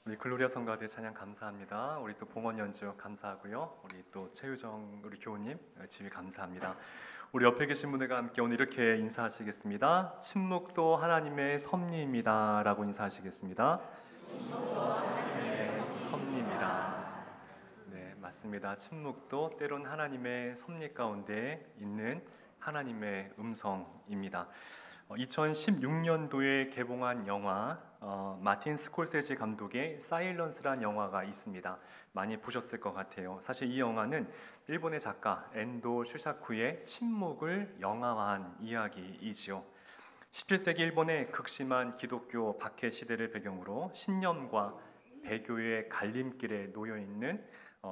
우리 글로리아 성가대 찬양 감사합니다. 우리 또 봉헌 연주 감사하고요. 우리 또 최유정 우리 교우님 지휘 감사합니다. 우리 옆에 계신 분들과 함께 오늘 이렇게 인사하시겠습니다. 침묵도 하나님의 섭리입니다라고 인사하시겠습니다. 네, 섭리입니다. 네, 맞습니다. 침묵도 때론 하나님의 섭리 가운데 있는 하나님의 음성입니다. 2016년도에 개봉한 영화 마틴 스콜세지 감독의 사일런스란 영화가 있습니다. 많이 보셨을 것 같아요. 사실 이 영화는 일본의 작가 엔도 슈사쿠의 침묵을 영화화한 이야기이지요. 17세기 일본의 극심한 기독교 박해 시대를 배경으로 신념과 배교의 갈림길에 놓여 있는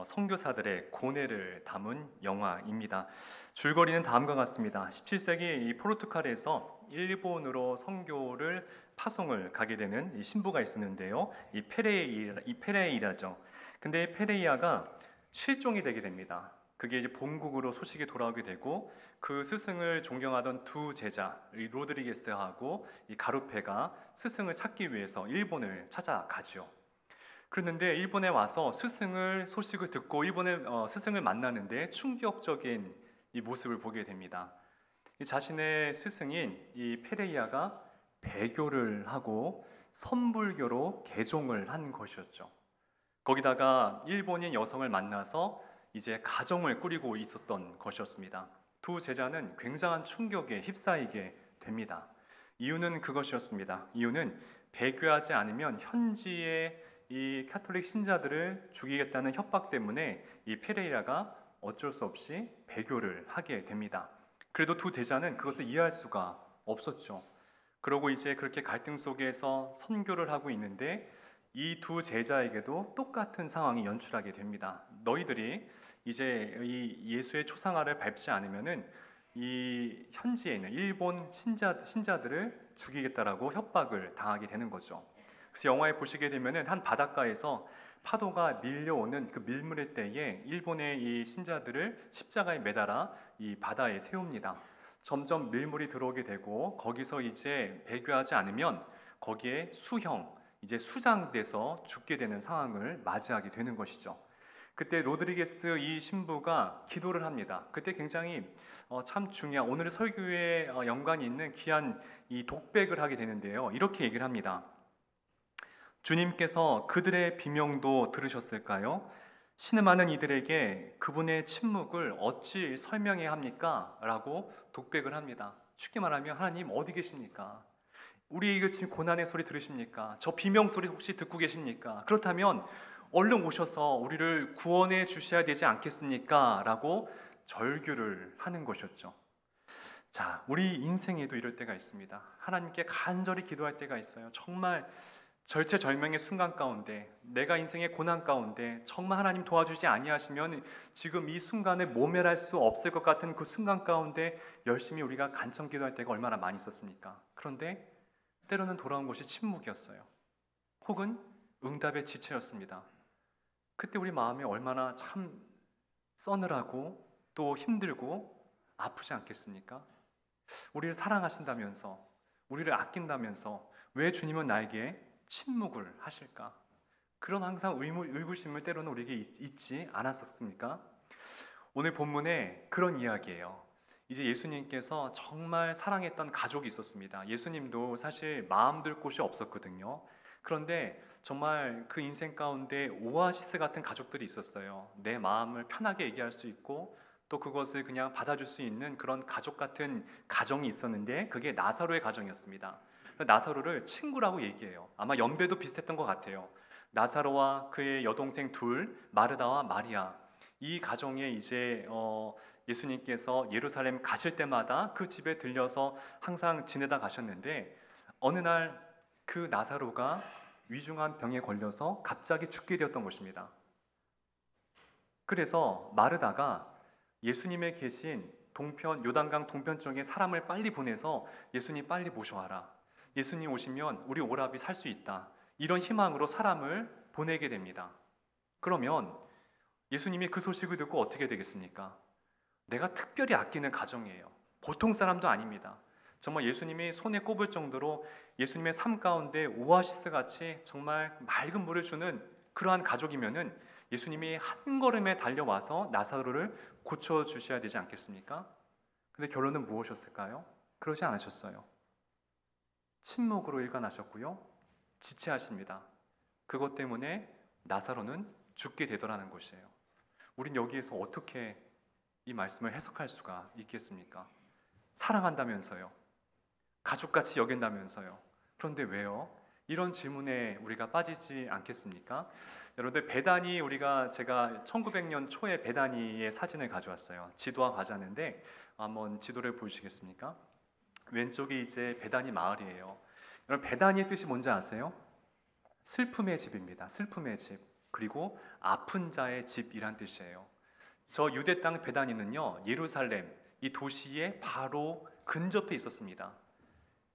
선교사들의 고뇌를 담은 영화입니다. 줄거리는 다음과 같습니다. 17세기 이 포르투갈에서 일본으로 선교를 파송을 가게 되는 이 신부가 있었는데요. 이 페레이라죠. 근데 페레이아가 실종이 되게 됩니다. 그게 이제 본국으로 소식이 돌아오게 되고 그 스승을 존경하던 두 제자 이 로드리게스하고 이 가루페가 스승을 찾기 위해서 일본을 찾아가죠. 그랬는데 일본에 와서 소식을 듣고 일본의 스승을 만나는데 충격적인 이 모습을 보게 됩니다. 이 자신의 스승인 이 페레이아가 배교를 하고 선불교로 개종을 한 것이었죠. 거기다가 일본인 여성을 만나서 이제 가정을 꾸리고 있었던 것이었습니다. 두 제자는 굉장한 충격에 휩싸이게 됩니다. 이유는 그것이었습니다. 이유는 배교하지 않으면 현지의 이 카톨릭 신자들을 죽이겠다는 협박 때문에 이 페레이라가 어쩔 수 없이 배교를 하게 됩니다. 그래도 두 제자는 그것을 이해할 수가 없었죠. 그러고 이제 그렇게 갈등 속에서 선교를 하고 있는데 이 두 제자에게도 똑같은 상황이 연출하게 됩니다. 너희들이 이제 이 예수의 초상화를 밟지 않으면은 이 현지에 있는 일본 신자들을 죽이겠다라고 협박을 당하게 되는 거죠. 그래서 영화에 보시게 되면은 한 바닷가에서 파도가 밀려오는 그 밀물의 때에 일본의 이 신자들을 십자가에 매달아 이 바다에 세웁니다. 점점 밀물이 들어오게 되고 거기서 이제 배교하지 않으면 거기에 이제 수장돼서 죽게 되는 상황을 맞이하게 되는 것이죠. 그때 로드리게스 이 신부가 기도를 합니다. 그때 굉장히 참 중요한 오늘의 설교에 연관이 있는 귀한 이 독백을 하게 되는데요. 이렇게 얘기를 합니다. 주님께서 그들의 비명도 들으셨을까요? 신음하는 이들에게 그분의 침묵을 어찌 설명해야 합니까? 라고 독백을 합니다. 쉽게 말하면 하나님 어디 계십니까? 우리 이거 지금 고난의 소리 들으십니까? 저 비명 소리 혹시 듣고 계십니까? 그렇다면 얼른 오셔서 우리를 구원해 주셔야 되지 않겠습니까? 라고 절규를 하는 것이었죠. 자, 우리 인생에도 이럴 때가 있습니다. 하나님께 간절히 기도할 때가 있어요. 정말 절체절명의 순간 가운데 내가 인생의 고난 가운데 정말 하나님 도와주지 아니하시면 지금 이 순간을 모면할 수 없을 것 같은 그 순간 가운데 열심히 우리가 간청 기도할 때가 얼마나 많이 있었습니까? 그런데 때로는 돌아온 것이 침묵이었어요. 혹은 응답의 지체였습니다. 그때 우리 마음이 얼마나 참 서늘하고 또 힘들고 아프지 않겠습니까? 우리를 사랑하신다면서 우리를 아낀다면서 왜 주님은 나에게 침묵을 하실까? 그런 항상 의구심을 때로는 우리에게 있지 않았었습니까? 오늘 본문에 그런 이야기예요. 이제 예수님께서 정말 사랑했던 가족이 있었습니다. 예수님도 사실 마음 둘 곳이 없었거든요. 그런데 정말 그 인생 가운데 오아시스 같은 가족들이 있었어요. 내 마음을 편하게 얘기할 수 있고 또 그것을 그냥 받아줄 수 있는 그런 가족 같은 가정이 있었는데 그게 나사로의 가정이었습니다. 나사로를 친구라고 얘기해요. 아마 연배도 비슷했던 것 같아요. 나사로와 그의 여동생 둘, 마르다와 마리아. 이 가정에 이제 예수님께서 예루살렘 가실 때마다 그 집에 들려서 항상 지내다 가셨는데 어느 날 그 나사로가 위중한 병에 걸려서 갑자기 죽게 되었던 것입니다. 그래서 마르다가 예수님의 계신 요단강 동편 쪽에 사람을 빨리 보내서 예수님 빨리 모셔와라. 예수님 오시면 우리 오라비 살 수 있다. 이런 희망으로 사람을 보내게 됩니다. 그러면 예수님이 그 소식을 듣고 어떻게 되겠습니까? 내가 특별히 아끼는 가정이에요. 보통 사람도 아닙니다. 정말 예수님이 손에 꼽을 정도로 예수님의 삶 가운데 오아시스 같이 정말 맑은 물을 주는 그러한 가족이면은 예수님이 한 걸음에 달려와서 나사로를 고쳐 주셔야 되지 않겠습니까? 근데 결론은 무엇이었을까요? 그러지 않으셨어요. 침묵으로 일관하셨고요. 지체하십니다. 그것 때문에 나사로는 죽게 되더라는 것이에요. 우린 여기에서 어떻게 이 말씀을 해석할 수가 있겠습니까? 사랑한다면서요. 가족같이 여긴다면서요. 그런데 왜요? 이런 질문에 우리가 빠지지 않겠습니까? 여러분들 베다니 제가 1900년 초에 베다니의 사진을 가져왔어요. 지도와 과자인데 한번 지도를 보시겠습니까? 왼쪽이 이제 베다니 마을이에요. 여러분 베다니의 뜻이 뭔지 아세요? 슬픔의 집입니다. 슬픔의 집. 그리고 아픈 자의 집이란 뜻이에요. 저 유대 땅 베다니는요, 예루살렘 이 도시의 바로 근접해 있었습니다.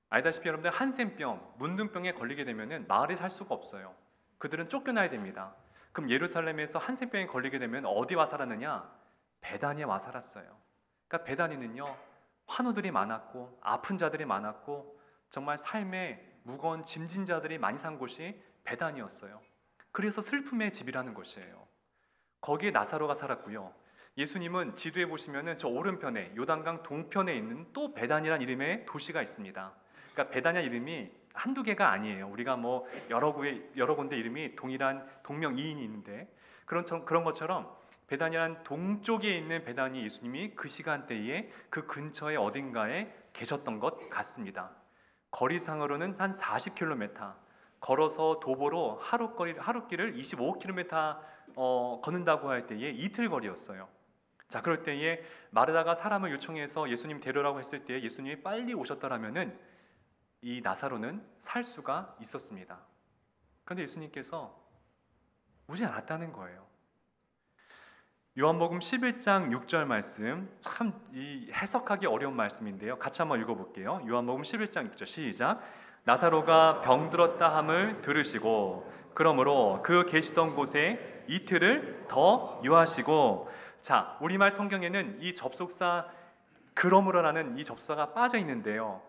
알다시피 여러분들 한센병, 문둥병에 걸리게 되면은 마을에 살 수가 없어요. 그들은 쫓겨나야 됩니다. 그럼 예루살렘에서 한센병에 걸리게 되면 어디 와 살았느냐? 베다니에 와 살았어요. 그러니까 베다니는요, 환우들이 많았고 아픈 자들이 많았고 정말 삶에 무거운 짐진 자들이 많이 산 곳이 베다니였어요. 그래서 슬픔의 집이라는 것이에요. 거기에 나사로가 살았고요. 예수님은 지도에 보시면은 저 오른편에 요단강 동편에 있는 또 베다니란 이름의 도시가 있습니다. 그러니까 베다냐 이름이 한두 개가 아니에요. 우리가 뭐 여러 군데 이름이 동일한 동명이인이 있는데 그런 것처럼 베다니란 동쪽에 있는 베다니 예수님이 그 시간대에 그 근처의 어딘가에 계셨던 것 같습니다. 거리상으로는 한 40km, 걸어서 도보로 하루길을 25km 걷는다고 할 때에 이틀 거리였어요. 자, 그럴 때에 마르다가 사람을 요청해서 예수님 데려라고 했을 때 예수님이 빨리 오셨더라면은 이 나사로는 살 수가 있었습니다. 그런데 예수님께서 오지 않았다는 거예요. 요한복음 11장 6절 말씀, 참 이 해석하기 어려운 말씀인데요. 같이 한번 읽어볼게요. 요한복음 11장 6절 시작. 나사로가 병들었다 함을 들으시고 그러므로 그 계시던 곳에 이틀을 더 유하시고. 자, 우리말 성경에는 이 접속사 그러므로라는 이 접속사가 빠져 있는데요.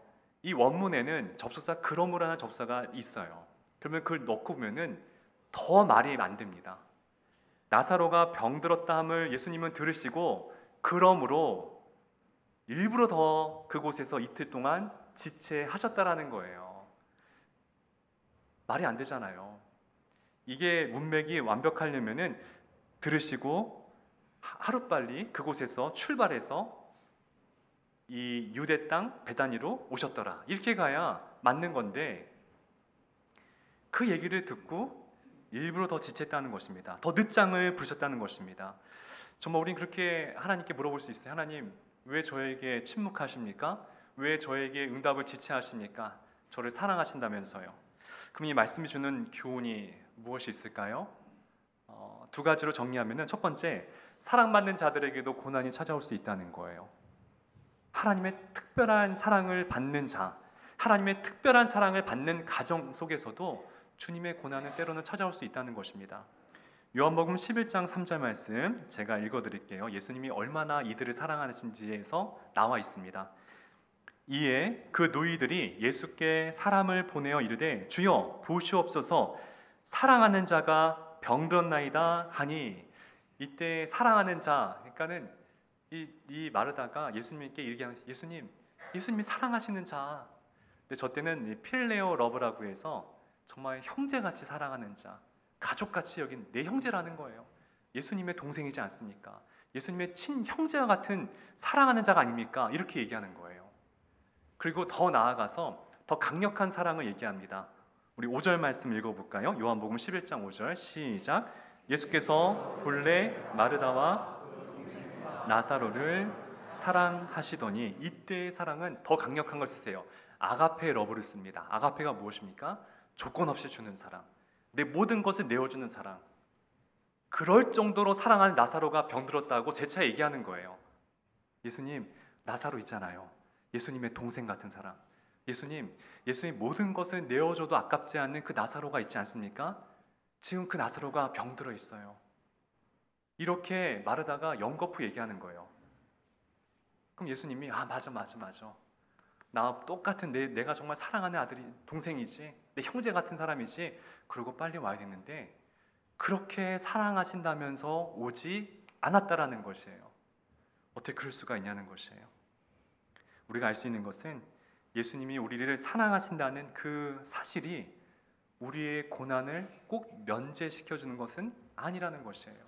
이 원문에는 접속사 그러므로라는 접속사가 있어요. 그러면 그걸 넣고 보면은 더 말이 안 됩니다. 나사로가 병들었다 함을 예수님은 들으시고 그러므로 일부러 더 그곳에서 이틀 동안 지체하셨다라는 거예요. 말이 안 되잖아요. 이게 문맥이 완벽하려면은 들으시고 하루빨리 그곳에서 출발해서 이 유대 땅 베다니로 오셨더라. 이렇게 가야 맞는 건데 그 얘기를 듣고 일부러 더 지체했다는 것입니다. 더 늦장을 부르셨다는 것입니다. 정말 우린 그렇게 하나님께 물어볼 수 있어요. 하나님, 왜 저에게 침묵하십니까? 왜 저에게 응답을 지체하십니까? 저를 사랑하신다면서요. 그럼 이 말씀이 주는 교훈이 무엇이 있을까요? 두 가지로 정리하면은 첫 번째, 사랑받는 자들에게도 고난이 찾아올 수 있다는 거예요. 하나님의 특별한 사랑을 받는 자, 하나님의 특별한 사랑을 받는 가정 속에서도 주님의 고난은 때로는 찾아올 수 있다는 것입니다. 요한복음 11장 3절 말씀 제가 읽어드릴게요. 예수님이 얼마나 이들을 사랑하신지에서 나와 있습니다. 이에 그 노이들이 예수께 사람을 보내어 이르되 주여 보시옵소서 사랑하는 자가 병들었나이다 하니. 이때 사랑하는 자, 그러니까는 이 마르다가 예수님께 얘기하는 예수님이 사랑하시는 자. 근데 저 때는 이 필레오 러브라고 해서 정말 형제같이 사랑하는 자, 가족같이 여긴 내 형제라는 거예요. 예수님의 동생이지 않습니까? 예수님의 친형제와 같은 사랑하는 자가 아닙니까? 이렇게 얘기하는 거예요. 그리고 더 나아가서 더 강력한 사랑을 얘기합니다. 우리 5절 말씀 읽어볼까요? 요한복음 11장 5절 시작. 예수께서 본래 마르다와 나사로를 사랑하시더니. 이때의 사랑은 더 강력한 걸 쓰세요. 아가페 러브를 씁니다. 아가페가 무엇입니까? 조건 없이 주는 사랑, 내 모든 것을 내어주는 사랑. 그럴 정도로 사랑하는 나사로가 병들었다고 재차 얘기하는 거예요. 예수님, 나사로 있잖아요. 예수님의 동생 같은 사랑. 예수님 모든 것을 내어줘도 아깝지 않는 그 나사로가 있지 않습니까? 지금 그 나사로가 병들어 있어요. 이렇게 마르다가 연거푸 얘기하는 거예요. 그럼 예수님이 맞아. 나와 똑같은 내가 정말 사랑하는 아들이 동생이지, 내 형제 같은 사람이지, 그러고 빨리 와야 되는데 그렇게 사랑하신다면서 오지 않았다라는 것이에요. 어떻게 그럴 수가 있냐는 것이에요. 우리가 알 수 있는 것은 예수님이 우리를 사랑하신다는 그 사실이 우리의 고난을 꼭 면제시켜주는 것은 아니라는 것이에요.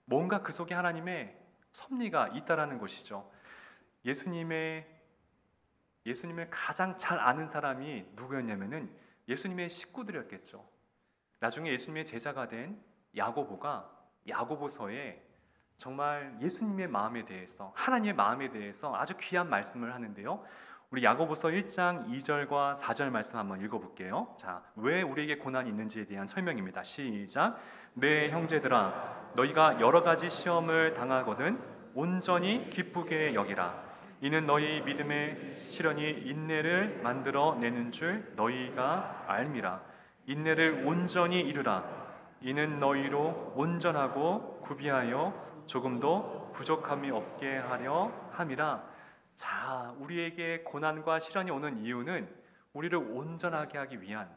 뭔가 그 속에 하나님의 섭리가 있다라는 것이죠. 예수님을 가장 잘 아는 사람이 누구였냐면은 예수님의 식구들이었겠죠. 나중에 예수님의 제자가 된 야고보가 야고보서에 정말 예수님의 마음에 대해서, 하나님의 마음에 대해서 아주 귀한 말씀을 하는데요. 우리 야고보서 1장 2절과 4절 말씀 한번 읽어볼게요. 자, 왜 우리에게 고난이 있는지에 대한 설명입니다. 시작. 내 형제들아, 너희가 여러 가지 시험을 당하거든 온전히 기쁘게 여기라. 이는 너희 믿음의 시련이 인내를 만들어 내는 줄 너희가 알미라. 인내를 온전히 이루라. 이는 너희로 온전하고 구비하여 조금도 부족함이 없게 하려 함이라. 자, 우리에게 고난과 시련이 오는 이유는 우리를 온전하게 하기 위한,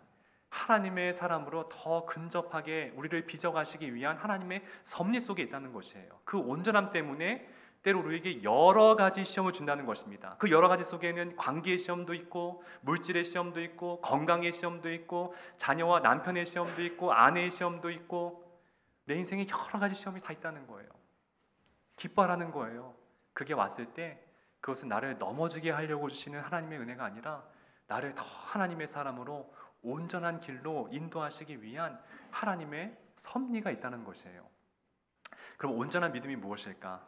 하나님의 사람으로 더 근접하게 우리를 빚어가시기 위한 하나님의 섭리 속에 있다는 것이에요. 그 온전함 때문에 때로 우리에게 여러 가지 시험을 준다는 것입니다. 그 여러 가지 속에는 관계의 시험도 있고, 물질의 시험도 있고, 건강의 시험도 있고, 자녀와 남편의 시험도 있고, 아내의 시험도 있고, 내 인생에 여러 가지 시험이 다 있다는 거예요. 기뻐하라는 거예요. 그게 왔을 때 그것은 나를 넘어지게 하려고 주시는 하나님의 은혜가 아니라 나를 더 하나님의 사람으로 온전한 길로 인도하시기 위한 하나님의 섭리가 있다는 것이에요. 그럼 온전한 믿음이 무엇일까?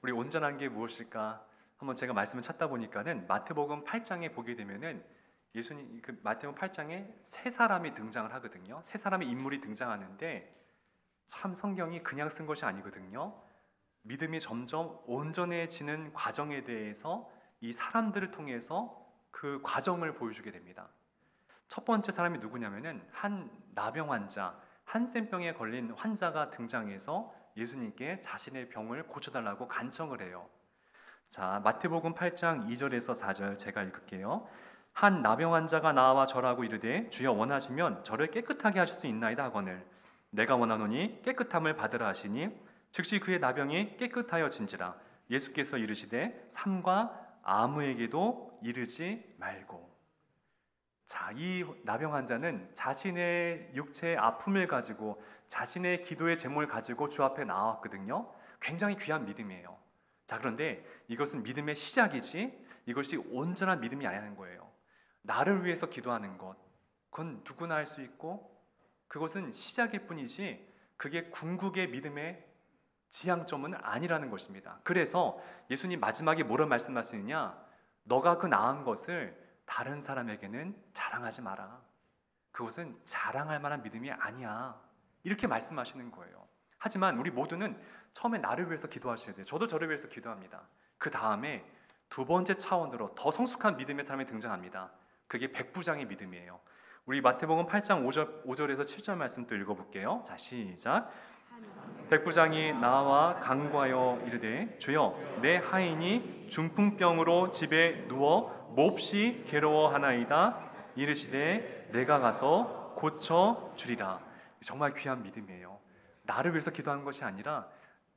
우리 온전한 게 무엇일까? 한번 제가 말씀을 찾다 보니까는 마태복음 8장에 보게 되면은 예수님 그 마태복음 8장에 세 사람이 등장을 하거든요. 세 사람의 인물이 등장하는데 참 성경이 그냥 쓴 것이 아니거든요. 믿음이 점점 온전해지는 과정에 대해서 이 사람들을 통해서 그 과정을 보여주게 됩니다. 첫 번째 사람이 누구냐면은 한 나병 환자, 한센병에 걸린 환자가 등장해서 예수님께 자신의 병을 고쳐달라고 간청을 해요. 자, 마태복음 8장 2절에서 4절 제가 읽을게요. 한 나병 환자가 나와 절하고 이르되 주여 원하시면 저를 깨끗하게 하실 수 있나이다 하거늘 내가 원하노니 깨끗함을 받으라 하시니 즉시 그의 나병이 깨끗하여진지라. 예수께서 이르시되 삼가 아무에게도 이르지 말고. 자, 이 나병 환자는 자신의 육체의 아픔을 가지고 자신의 기도의 제목을 가지고 주 앞에 나왔거든요. 굉장히 귀한 믿음이에요. 자, 그런데 이것은 믿음의 시작이지 이것이 온전한 믿음이 아니라는 거예요. 나를 위해서 기도하는 것, 그건 누구나 할 수 있고 그것은 시작일 뿐이지 그게 궁극의 믿음의 지향점은 아니라는 것입니다. 그래서 예수님 마지막에 뭐라 말씀하시느냐? 너가 그 나은 것을 다른 사람에게는 자랑하지 마라. 그것은 자랑할 만한 믿음이 아니야. 이렇게 말씀하시는 거예요. 하지만 우리 모두는 처음에 나를 위해서 기도하셔야 돼요. 저도 저를 위해서 기도합니다. 그 다음에 두 번째 차원으로 더 성숙한 믿음의 사람이 등장합니다. 그게 백부장의 믿음이에요. 우리 마태복음 8장 5절에서 7절 말씀 또 읽어볼게요. 자, 시작. 백부장이 나와 간구하여 이르되 주여 내 하인이 중풍병으로 집에 누워 몹시 괴로워하나이다. 이르시되 내가 가서 고쳐 주리라. 정말 귀한 믿음이에요. 나를 위해서 기도하는 것이 아니라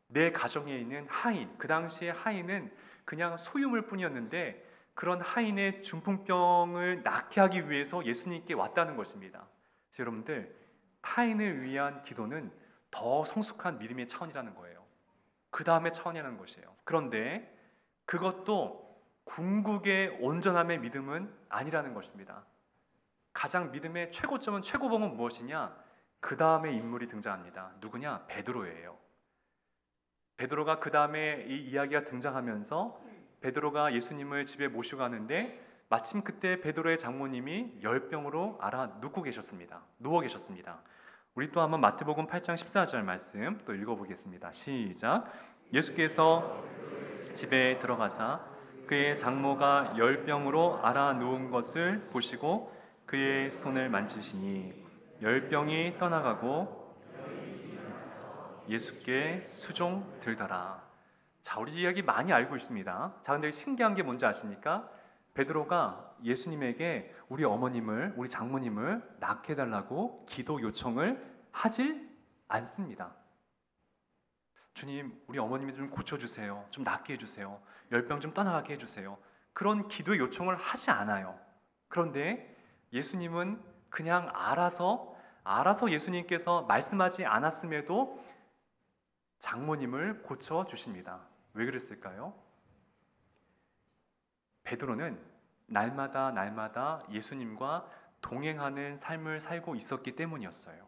내 가정에 있는 하인, 그 당시에 하인은 그냥 소유물 뿐이었는데 그런 하인의 중풍병을 낫게 하기 위해서 예수님께 왔다는 것입니다. 그래서 여러분들, 타인을 위한 기도는 더 성숙한 믿음의 차원이라는 거예요. 그 다음에 차원이라는 것이에요. 그런데 그것도 궁극의 온전함의 믿음은 아니라는 것입니다. 가장 믿음의 최고점은, 최고봉은 무엇이냐? 그 다음에 인물이 등장합니다. 누구냐? 베드로예요. 베드로가 그 다음에 이 이야기가 등장하면서 베드로가 예수님을 집에 모시고 가는데 마침 그때 베드로의 장모님이 열병으로 눕고 계셨습니다. 누워 계셨습니다. 우리 또 한번 마태복음 8장 14절 말씀 또 읽어보겠습니다. 시작. 예수께서 집에 들어가사 그의 장모가 열병으로 누운 것을 보시고 그의 손을 만지시니 열병이 떠나가고 예수께 수종 들더라. 자, 우리 이야기 많이 알고 있습니다. 자, 근데 신기한 게 뭔지 아십니까? 베드로가 예수님에게 우리 어머님을, 우리 장모님을 낳게 해달라고 기도 요청을 하질 않습니다. 주님, 우리 어머님이 좀 고쳐주세요. 좀 낫게 해주세요. 열병 좀 떠나가게 해주세요. 그런 기도 요청을 하지 않아요. 그런데 예수님은 그냥 알아서 예수님께서 말씀하지 않았음에도 장모님을 고쳐주십니다. 왜 그랬을까요? 베드로는 날마다 예수님과 동행하는 삶을 살고 있었기 때문이었어요.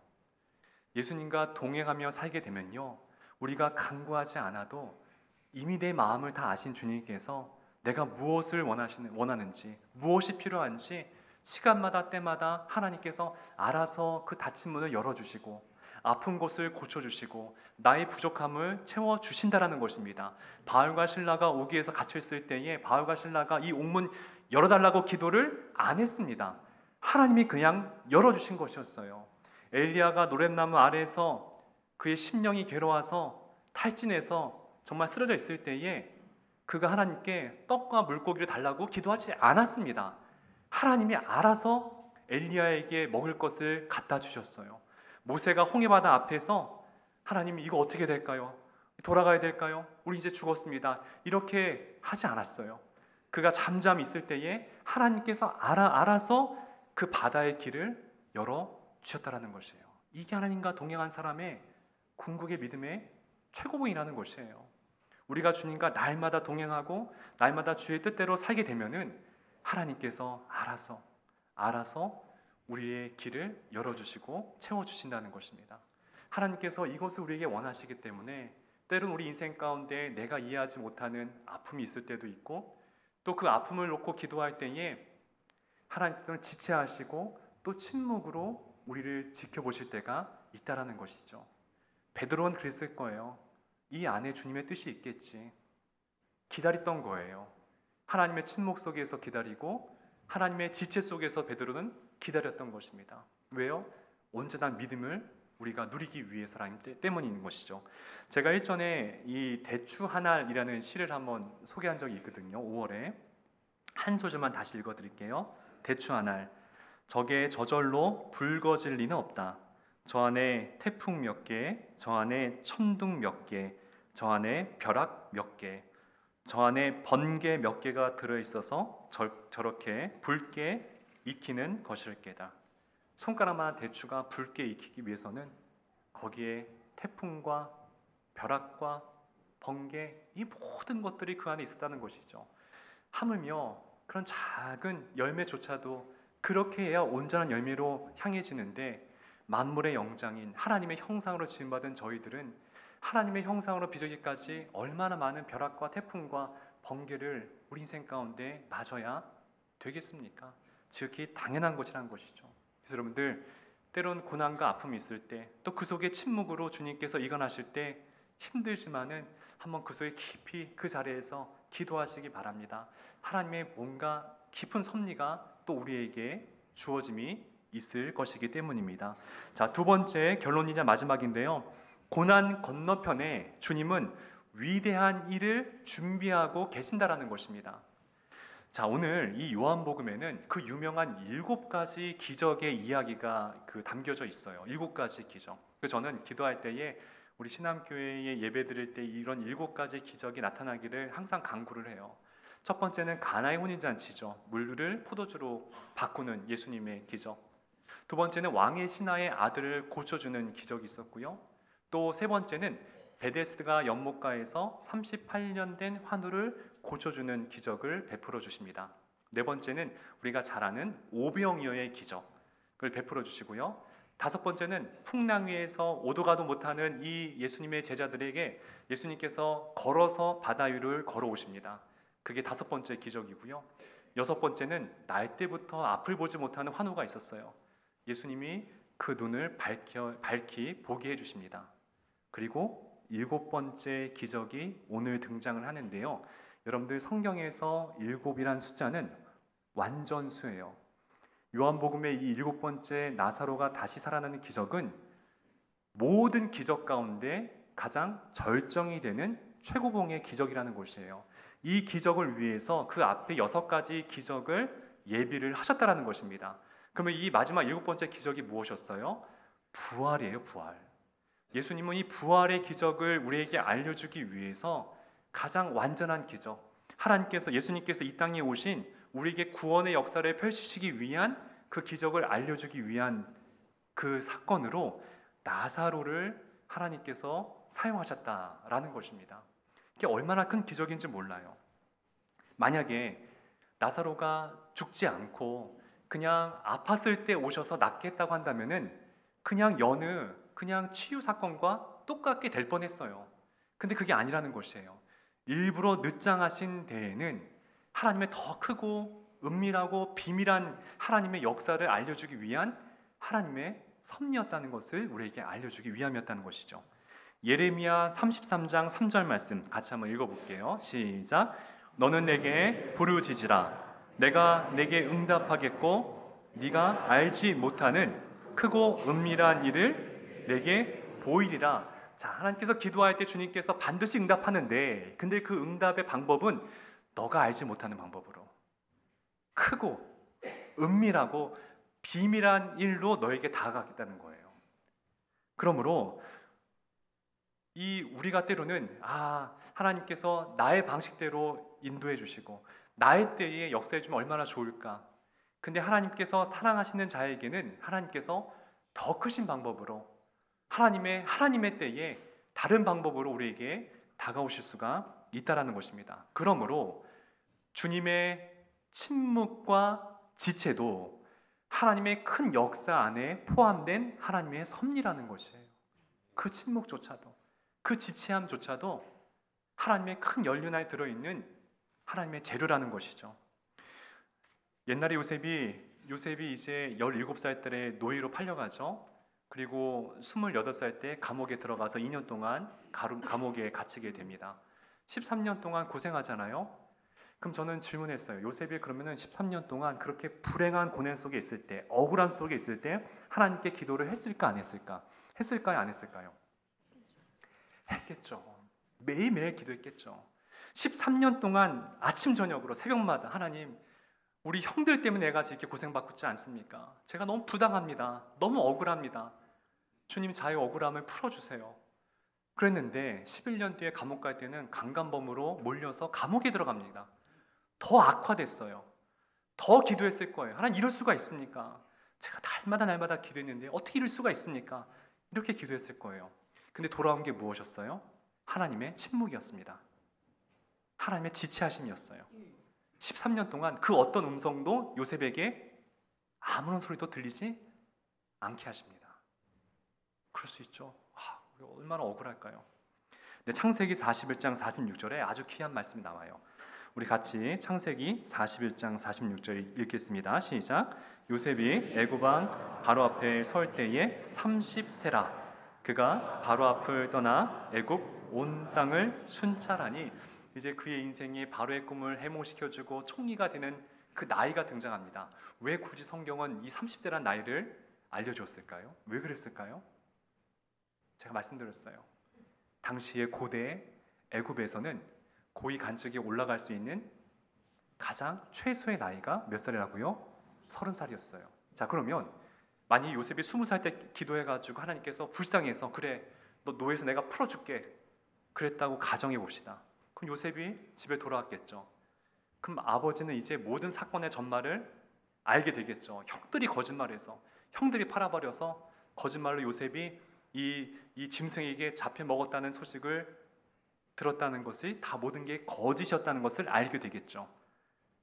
예수님과 동행하며 살게 되면요, 우리가 간구하지 않아도 이미 내 마음을 다 아신 주님께서 내가 무엇을 원하는지, 무엇이 필요한지 시간마다 때마다 하나님께서 알아서 그 닫힌 문을 열어주시고 아픈 곳을 고쳐주시고 나의 부족함을 채워주신다라는 것입니다. 바울과 실라가 오기에서 갇혀있을 때에 바울과 실라가 이 옥문 열어달라고 기도를 안 했습니다. 하나님이 그냥 열어주신 것이었어요. 엘리야가 노랫나무 아래에서 그의 심령이 괴로워서 탈진해서 정말 쓰러져 있을 때에 그가 하나님께 떡과 물고기를 달라고 기도하지 않았습니다. 하나님이 알아서 엘리야에게 먹을 것을 갖다 주셨어요. 모세가 홍해바다 앞에서 하나님 이거 어떻게 될까요? 돌아가야 될까요? 우리 이제 죽었습니다. 이렇게 하지 않았어요. 그가 잠잠 있을 때에 하나님께서 알아서 그 바다의 길을 열어 주셨다라는 것이에요. 이게 하나님과 동행한 사람의 궁극의 믿음의 최고봉이라는 것이에요. 우리가 주님과 날마다 동행하고 날마다 주의 뜻대로 살게 되면은 하나님께서 알아서 우리의 길을 열어주시고 채워주신다는 것입니다. 하나님께서 이것을 우리에게 원하시기 때문에 때론 우리 인생 가운데 내가 이해하지 못하는 아픔이 있을 때도 있고 또 그 아픔을 놓고 기도할 때에 하나님께서는 지체하시고 또 침묵으로 우리를 지켜보실 때가 있다라는 것이죠. 베드로는 그랬을 거예요. 이 안에 주님의 뜻이 있겠지. 기다렸던 거예요. 하나님의 침묵 속에서 기다리고 하나님의 지체 속에서 베드로는 기다렸던 것입니다. 왜요? 온전한 믿음을 우리가 누리기 위해서라는 때문인 것이죠. 제가 일전에 이 대추 한 알이라는 시를 한번 소개한 적이 있거든요. 5월에 한 소절만 다시 읽어드릴게요. 대추 한 알. 적에 저절로 붉어질 리는 없다. 저 안에 태풍 몇 개, 저 안에 천둥 몇 개, 저 안에 벼락 몇 개, 저 안에 번개 몇 개가 들어있어서 저렇게 붉게 익히는 것일게다. 손가락만한 대추가 붉게 익히기 위해서는 거기에 태풍과 벼락과 번개 이 모든 것들이 그 안에 있었다는 것이죠. 하물며 그런 작은 열매조차도 그렇게 해야 온전한 열매로 향해지는데 만물의 영장인 하나님의 형상으로 지음받은 저희들은 하나님의 형상으로 빚어지기까지 얼마나 많은 벼락과 태풍과 번개를 우리 인생 가운데 맞아야 되겠습니까? 지극히 당연한 것이란 것이죠. 그래서 여러분들 때론 고난과 아픔이 있을 때 또 그 속에 침묵으로 주님께서 이건하실 때 힘들지만은 한번 그 속에 깊이 그 자리에서 기도하시기 바랍니다. 하나님의 뭔가 깊은 섭리가 또 우리에게 주어짐이 있을 것이기 때문입니다. 자, 두 번째 결론이자 마지막인데요. 고난 건너편에 주님은 위대한 일을 준비하고 계신다라는 것입니다. 자, 오늘 이 요한복음에는 그 유명한 7가지 기적의 이야기가 담겨져 있어요. 7가지 기적. 저는 기도할 때에 우리 신암교회에 예배 드릴 때 이런 7가지 기적이 나타나기를 항상 간구를 해요. 첫 번째는 가나의 혼인잔치죠. 물을 포도주로 바꾸는 예수님의 기적. 두 번째는 왕의 신하의 아들을 고쳐주는 기적이 있었고요. 또 세 번째는 베데스다 연못가에서 38년 된 환우를 고쳐주는 기적을 베풀어 주십니다. 네 번째는 우리가 잘 아는 오병이어의 기적을 베풀어 주시고요. 다섯 번째는 풍랑 위에서 오도 가도 못하는 이 예수님의 제자들에게 예수님께서 걸어서 바다 위를 걸어오십니다. 그게 다섯 번째 기적이고요. 여섯 번째는 날 때부터 앞을 보지 못하는 환우가 있었어요. 예수님이 그 눈을 밝히 보게 해주십니다. 그리고 일곱 번째 기적이 오늘 등장을 하는데요. 여러분들 성경에서 일곱이란 숫자는 완전수예요. 요한복음의 이 일곱 번째 나사로가 다시 살아나는 기적은 모든 기적 가운데 가장 절정이 되는 최고봉의 기적이라는 것이에요. 이 기적을 위해서 그 앞에 6가지 기적을 예비를 하셨다라는 것입니다. 그러면 이 마지막 7번째 기적이 무엇이었어요? 부활이에요, 부활. 예수님은 이 부활의 기적을 우리에게 알려주기 위해서 가장 완전한 기적, 하나님께서, 예수님께서 이 땅에 오신 우리에게 구원의 역사를 펼치시기 위한 그 기적을 알려주기 위한 그 사건으로 나사로를 하나님께서 사용하셨다라는 것입니다. 이게 얼마나 큰 기적인지 몰라요. 만약에 나사로가 죽지 않고 그냥 아팠을 때 오셔서 낫겠다고 한다면은 그냥 치유 사건과 똑같게 될 뻔했어요. 근데 그게 아니라는 것이에요. 일부러 늦장하신 데에는 하나님의 더 크고 은밀하고 비밀한 하나님의 역사를 알려주기 위한 하나님의 섭리였다는 것을 우리에게 알려주기 위함이었다는 것이죠. 예레미야 33장 3절 말씀 같이 한번 읽어볼게요. 시작. 너는 내게 부르짖으라. 내가 내게 응답하겠고 네가 알지 못하는 크고 은밀한 일을 내게 보이리라. 자, 하나님께서 기도할 때 주님께서 반드시 응답하는데, 근데 그 응답의 방법은 너가 알지 못하는 방법으로 크고 은밀하고 비밀한 일로 너에게 다가가겠다는 거예요. 그러므로 우리가 때로는 하나님께서 나의 방식대로 인도해 주시고 나의 때에 역사해 주면 얼마나 좋을까. 근데 하나님께서 사랑하시는 자에게는 하나님께서 더 크신 방법으로 하나님의 때에 다른 방법으로 우리에게 다가오실 수가 있다라는 것입니다. 그러므로 주님의 침묵과 지체도 하나님의 큰 역사 안에 포함된 하나님의 섭리라는 것이에요. 그 침묵조차도, 그 지체함조차도 하나님의 큰 연륜 안에 들어있는 하나님의 재료라는 것이죠. 옛날에 요셉이 이제 17살 때 노예로 팔려가죠. 그리고 28살 때 감옥에 들어가서 2년 동안 감옥에 갇히게 됩니다. 13년 동안 고생하잖아요. 그럼 저는 질문했어요. 요셉이 그러면은 13년 동안 그렇게 불행한 고난 속에 있을 때, 억울한 속에 있을 때 하나님께 기도를 했을까 안 했을까? 했을까요 안 했을까요? 했겠죠. 매일매일 기도했겠죠. 13년 동안 아침 저녁으로 새벽마다 하나님, 우리 형들 때문에 내가 이렇게 고생받고 있지 않습니까? 제가 너무 부당합니다. 너무 억울합니다. 주님, 자의 억울함을 풀어주세요. 그랬는데 11년 뒤에 감옥 갈 때는 강간범으로 몰려서 감옥에 들어갑니다. 더 악화됐어요. 더 기도했을 거예요. 하나님, 이럴 수가 있습니까? 제가 날마다 기도했는데 어떻게 이럴 수가 있습니까? 이렇게 기도했을 거예요. 근데 돌아온 게 무엇이었어요? 하나님의 침묵이었습니다. 하나님의 지체하심이었어요. 13년 동안 그 어떤 음성도 요셉에게 아무런 소리도 들리지 않게 하십니다. 그럴 수 있죠. 우리 얼마나 억울할까요? 근데 창세기 41장 46절에 아주 귀한 말씀이 나와요. 우리 같이 창세기 41장 46절 읽겠습니다. 시작. 요셉이 애굽 왕 바로 앞에 설 때에 30세라. 그가 바로 앞을 떠나 애굽 온 땅을 순찰하니, 이제 그의 인생이 바로의 꿈을 해몽시켜주고 총리가 되는 그 나이가 등장합니다. 왜 굳이 성경은 이 30세란 나이를 알려줬을까요? 왜 그랬을까요? 제가 말씀드렸어요. 당시의 고대 애굽에서는 고위 관직에 올라갈 수 있는 가장 최소의 나이가 몇 살이라고요? 30살이었어요. 자, 그러면 만약 요셉이 20살 때 기도해가지고 하나님께서 불쌍해서 그래, 너 노예에서 내가 풀어줄게 그랬다고 가정해 봅시다. 그럼 요셉이 집에 돌아왔겠죠. 그럼 아버지는 이제 모든 사건의 전말을 알게 되겠죠. 형들이 거짓말해서, 형들이 팔아버려서 거짓말로 요셉이 이 짐승에게 잡혀 먹었다는 소식을 들었다는 것이 다 모든 게 거짓이었다는 것을 알게 되겠죠.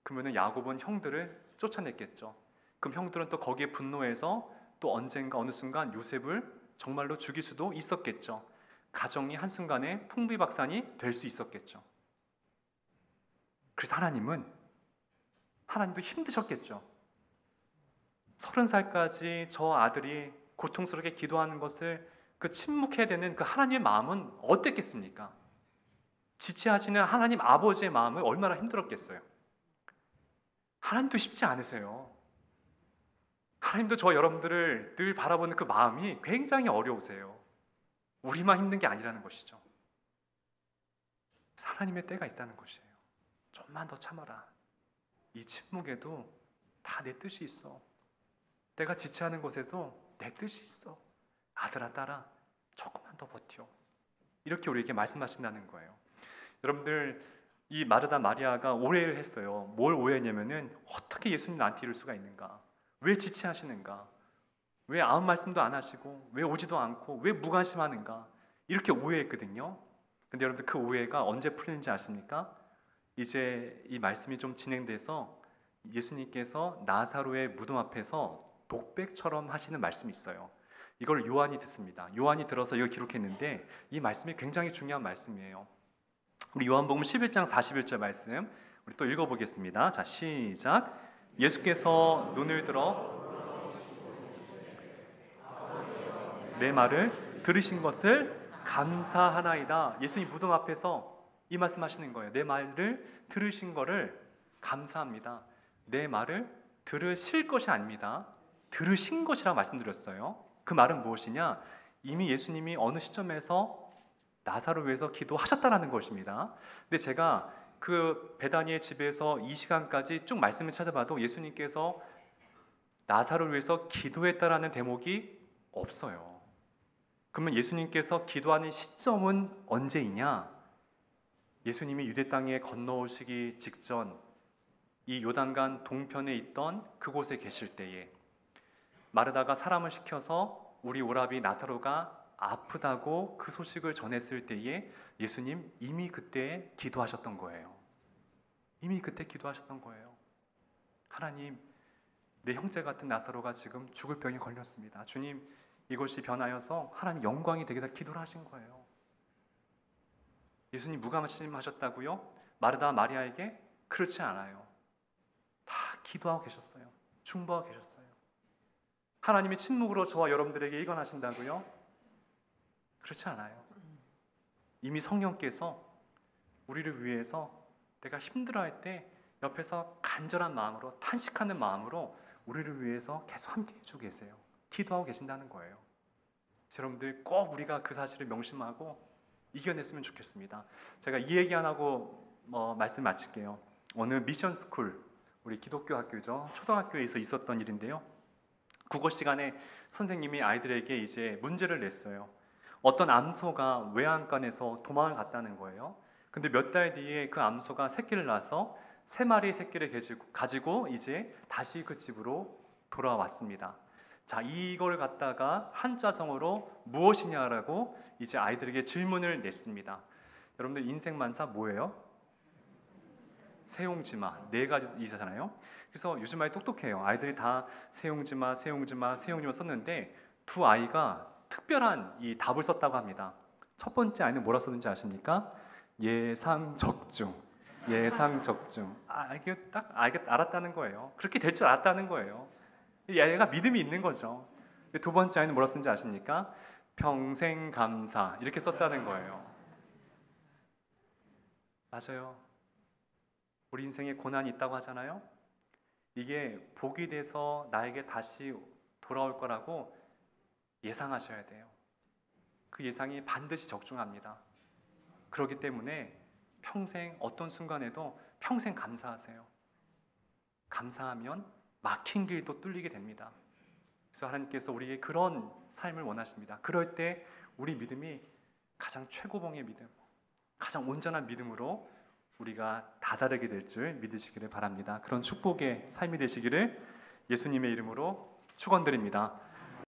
그러면 야곱은 형들을 쫓아냈겠죠. 그럼 형들은 또 거기에 분노해서 또 언젠가 어느 순간 요셉을 정말로 죽일 수도 있었겠죠. 가정이 한순간에 풍비박산이 될 수 있었겠죠. 그래서 하나님도 힘드셨겠죠. 30살까지 저 아들이 고통스럽게 기도하는 것을 그 침묵해야 되는 그 하나님의 마음은 어땠겠습니까? 지체하시는 하나님 아버지의 마음은 얼마나 힘들었겠어요. 하나님도 쉽지 않으세요. 하나님도 저 여러분들을 늘 바라보는 그 마음이 굉장히 어려우세요. 우리만 힘든 게 아니라는 것이죠. 하나님의 때가 있다는 것이에요. 좀만 더 참아라. 이 침묵에도 다 내 뜻이 있어. 내가 지체하는 곳에도 내 뜻이 있어. 아들아, 딸아, 조금만 더 버텨. 이렇게 우리에게 말씀하신다는 거예요. 여러분들, 이 마르다 마리아가 오해를 했어요. 뭘 오해했냐면은, 어떻게 예수님 나한테 이럴 수가 있는가? 왜 지체하시는가? 왜 아무 말씀도 안 하시고, 왜 오지도 않고, 왜 무관심하는가? 이렇게 오해했거든요. 근데 여러분들, 그 오해가 언제 풀리는지 아십니까? 이제 이 말씀이 좀 진행돼서 예수님께서 나사로의 무덤 앞에서 독백처럼 하시는 말씀이 있어요. 이걸 요한이 듣습니다. 요한이 들어서 이걸 기록했는데, 이 말씀이 굉장히 중요한 말씀이에요. 우리 요한복음 11장 41절 말씀 우리 또 읽어보겠습니다. 자, 시작. 예수께서 눈을 들어 내 말을 들으신 것을 감사하나이다. 예수님 무덤 앞에서 이 말씀하시는 거예요. 내 말을 들으신 거를 감사합니다. 내 말을 들으실 것이 아닙니다. 들으신 것이라고 말씀드렸어요. 그 말은 무엇이냐? 이미 예수님이 어느 시점에서 나사로를 위해서 기도하셨다라는 것입니다. 근데 제가 그 베다니의 집에서 이 시간까지 쭉 말씀을 찾아봐도 예수님께서 나사로를 위해서 기도했다라는 대목이 없어요. 그러면 예수님께서 기도하는 시점은 언제이냐? 예수님이 유대 땅에 건너오시기 직전 이 요단강 동편에 있던 그곳에 계실 때에 마르다가 사람을 시켜서 우리 오라비 나사로가 아프다고 그 소식을 전했을 때에 예수님 이미 그때 기도하셨던 거예요. 이미 그때 기도하셨던 거예요. 하나님, 내 형제 같은 나사로가 지금 죽을 병에 걸렸습니다. 주님, 이것이 변하여서 하나님 영광이 되게 다 기도를 하신 거예요. 예수님 무관심하셨다고요? 마르다 마리아에게? 그렇지 않아요. 다 기도하고 계셨어요. 중보하고 계셨어요. 하나님이 침묵으로 저와 여러분들에게 일관하신다고요? 그렇지 않아요. 이미 성령께서 우리를 위해서 내가 힘들어할 때 옆에서 간절한 마음으로, 탄식하는 마음으로 우리를 위해서 계속 함께해 주고 계세요. 기도하고 계신다는 거예요. 여러분들 꼭 우리가 그 사실을 명심하고 이겨냈으면 좋겠습니다. 제가 이 얘기 안 하고 말씀 마칠게요. 어느 미션 스쿨, 우리 기독교 학교죠. 초등학교에서 있었던 일인데요. 국어 시간에 선생님이 아이들에게 이제 문제를 냈어요. 어떤 암소가 외양간에서 도망을 갔다는 거예요. 근데 몇 달 뒤에 그 암소가 새끼를 낳아서 3마리의 새끼를 가지고 이제 다시 그 집으로 돌아왔습니다. 자, 이걸 갖다가 한자성어로 무엇이냐라고 이제 아이들에게 질문을 냈습니다. 여러분들 인생만사 뭐예요? 세용지마, 4가지 이잖아요. 그래서 요즘 아이 똑똑해요. 아이들이 다 세용지마 썼는데 두 아이가 특별한 이 답을 썼다고 합니다. 첫 번째 아이는 뭐라 썼는지 아십니까? 예상적중. 이게 딱 알았다는 거예요. 그렇게 될 줄 알았다는 거예요. 얘가 믿음이 있는 거죠. 두 번째 아이는 뭐라 썼는지 아십니까? 평생 감사. 이렇게 썼다는 거예요. 맞아요. 우리 인생에 고난이 있다고 하잖아요. 이게 복이 돼서 나에게 다시 돌아올 거라고 예상하셔야 돼요. 그 예상이 반드시 적중합니다. 그렇기 때문에 평생 어떤 순간에도 평생 감사하세요. 감사하면 막힌 길도 뚫리게 됩니다. 그래서 하나님께서 우리에게 그런 삶을 원하십니다. 그럴 때 우리 믿음이 가장 최고봉의 믿음, 가장 온전한 믿음으로 우리가 다다르게 될 줄 믿으시기를 바랍니다. 그런 축복의 삶이 되시기를 예수님의 이름으로 축원드립니다.